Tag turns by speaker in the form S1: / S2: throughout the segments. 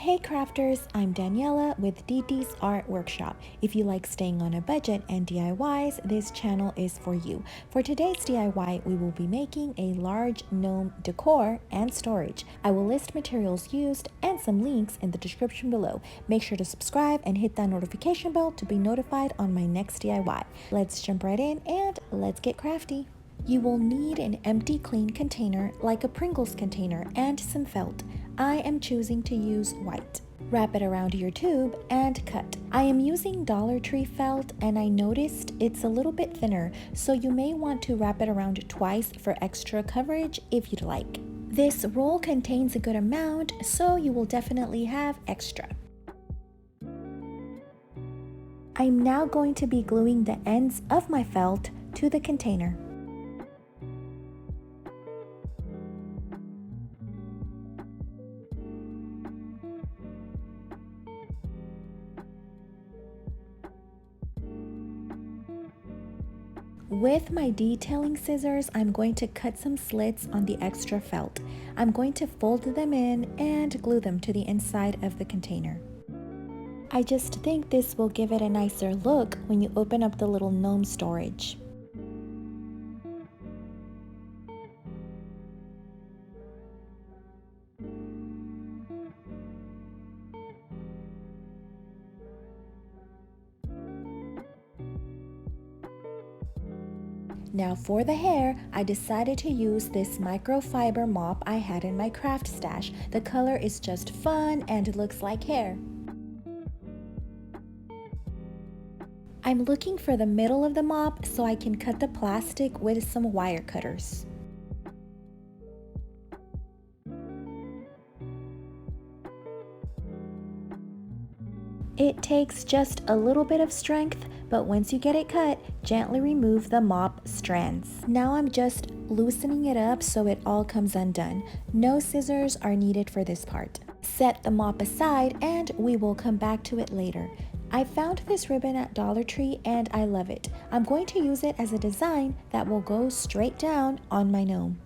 S1: Hey crafters, I'm Daniela with DD's Art Workshop. If you like staying on a budget and DIYs, this channel is for you. For today's DIY, we will be making a large gnome decor and storage. I will list materials used and some links in the description below. Make sure to subscribe and hit that notification bell to be notified on my next DIY. Let's jump right in and let's get crafty. You will need an empty clean container like a Pringles container and some felt. I am choosing to use white. Wrap it around your tube and cut. I am using Dollar Tree felt and I noticed it's a little bit thinner, so you may want to wrap it around twice for extra coverage if you'd like. This roll contains a good amount, so you will definitely have extra. I'm now going to be gluing the ends of my felt to the container. With my detailing scissors, I'm going to cut some slits on the extra felt. I'm going to fold them in and glue them to the inside of the container. I just think this will give it a nicer look when you open up the little gnome storage. Now for the hair, I decided to use this microfiber mop I had in my craft stash. The color is just fun and looks like hair. I'm looking for the middle of the mop so I can cut the plastic with some wire cutters. It takes just a little bit of strength, but once you get it cut, gently remove the mop strands. Now I'm just loosening it up so it all comes undone. No scissors are needed for this part. Set the mop aside and we will come back to it later. I found this ribbon at Dollar Tree and I love it. I'm going to use it as a design that will go straight down on my gnome.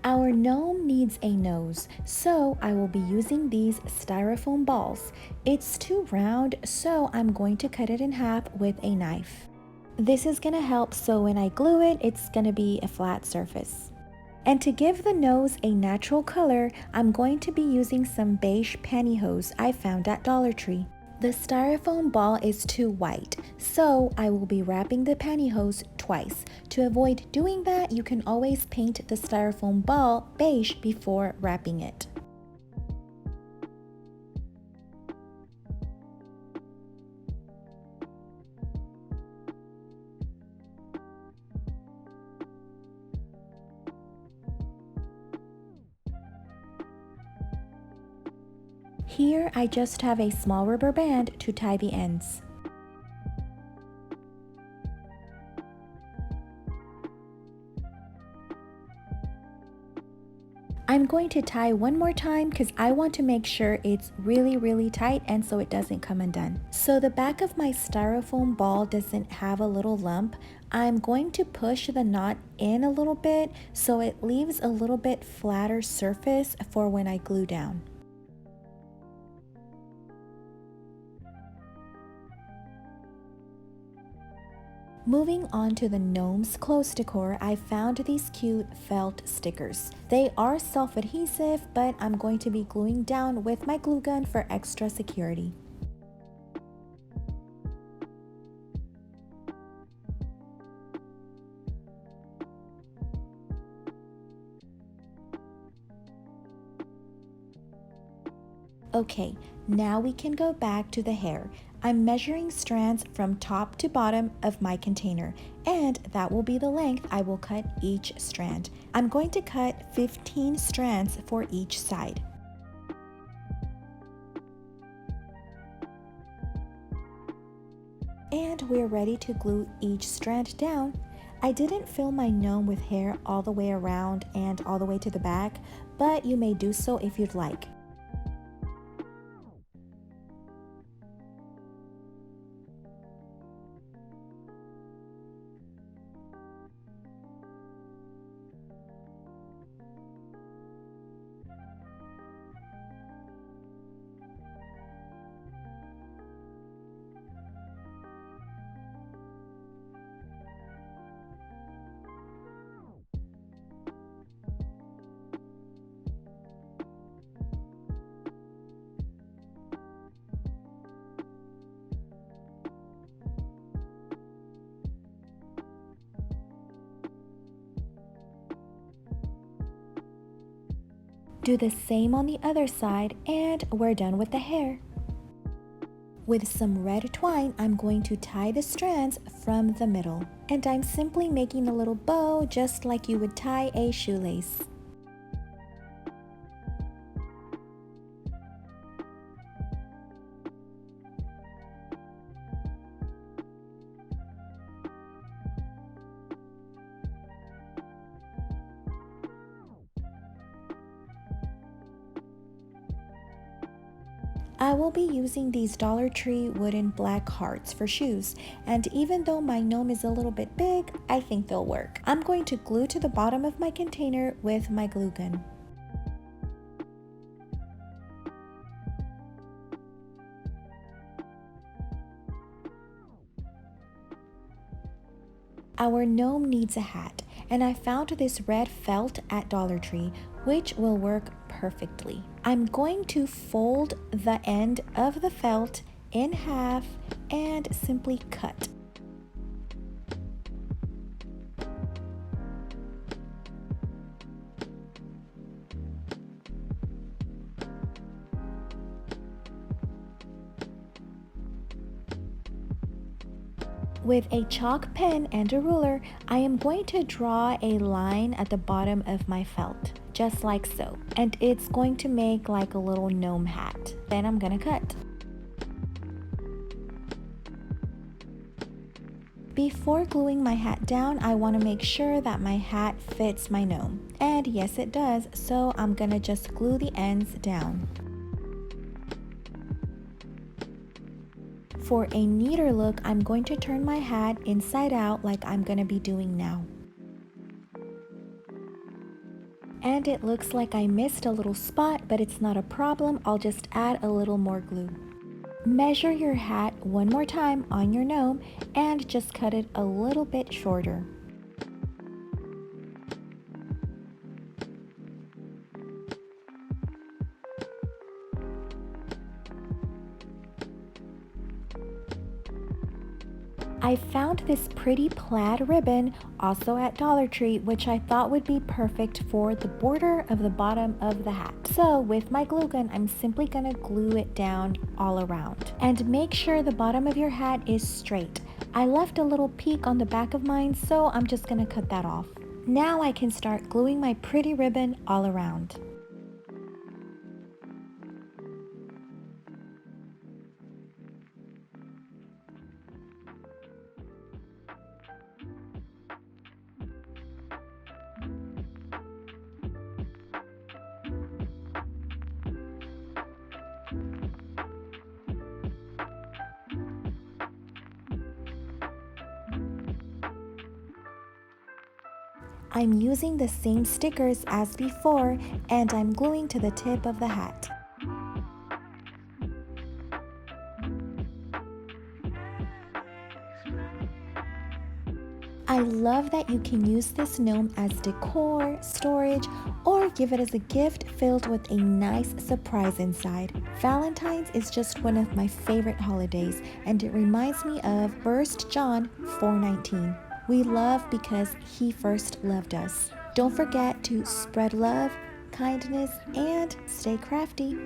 S1: Our gnome needs a nose, so I will be using these styrofoam balls. It's too round, so I'm going to cut it in half with a knife. This is going to help so when I glue it, it's going to be a flat surface. And to give the nose a natural color, I'm going to be using some beige pantyhose I found at Dollar Tree. The styrofoam ball is too white, so I will be wrapping the pantyhose twice. To avoid doing that, you can always paint the styrofoam ball beige before wrapping it. Here, I just have a small rubber band to tie the ends. I'm going to tie one more time because I want to make sure it's really tight and so it doesn't come undone. So the back of my styrofoam ball doesn't have a little lump. I'm going to push the knot in a little bit so it leaves a little bit flatter surface for when I glue down. Moving on to the Gnome's Clothes decor, I found these cute felt stickers. They are self-adhesive, but I'm going to be gluing down with my glue gun for extra security. Okay, now we can go back to the hair. I'm measuring strands from top to bottom of my container, and that will be the length I will cut each strand. I'm going to cut 15 strands for each side. And we're ready to glue each strand down. I didn't fill my gnome with hair all the way around and all the way to the back, but you may do so if you'd like. Do the same on the other side and we're done with the hair. With some red twine, I'm going to tie the strands from the middle. And I'm simply making a little bow just like you would tie a shoelace. I will be using these Dollar Tree wooden black hearts for shoes, and even though my gnome is a little bit big, I think they'll work. I'm going to glue to the bottom of my container with my glue gun. Our gnome needs a hat, and I found this red felt at Dollar Tree, which will work perfectly. I'm going to fold the end of the felt in half and simply cut. With a chalk pen and a ruler, I am going to draw a line at the bottom of my felt, just like so. And it's going to make like a little gnome hat. Then I'm gonna cut. Before gluing my hat down, I want to make sure that my hat fits my gnome. And yes, it does, so I'm gonna just glue the ends down. For a neater look, I'm going to turn my hat inside out like I'm going to be doing now. And it looks like I missed a little spot, but it's not a problem. I'll just add a little more glue. Measure your hat one more time on your gnome and just cut it a little bit shorter. I found this pretty plaid ribbon also at Dollar Tree, which I thought would be perfect for the border of the bottom of the hat. So with my glue gun, I'm simply gonna glue it down all around. And make sure the bottom of your hat is straight. I left a little peak on the back of mine, so I'm just gonna cut that off. Now I can start gluing my pretty ribbon all around. I'm using the same stickers as before, and I'm gluing to the tip of the hat. I love that you can use this gnome as decor, storage, or give it as a gift filled with a nice surprise inside. Valentine's is just one of my favorite holidays, and it reminds me of 1 John 4:19. We love because he first loved us. Don't forget to spread love, kindness, and stay crafty.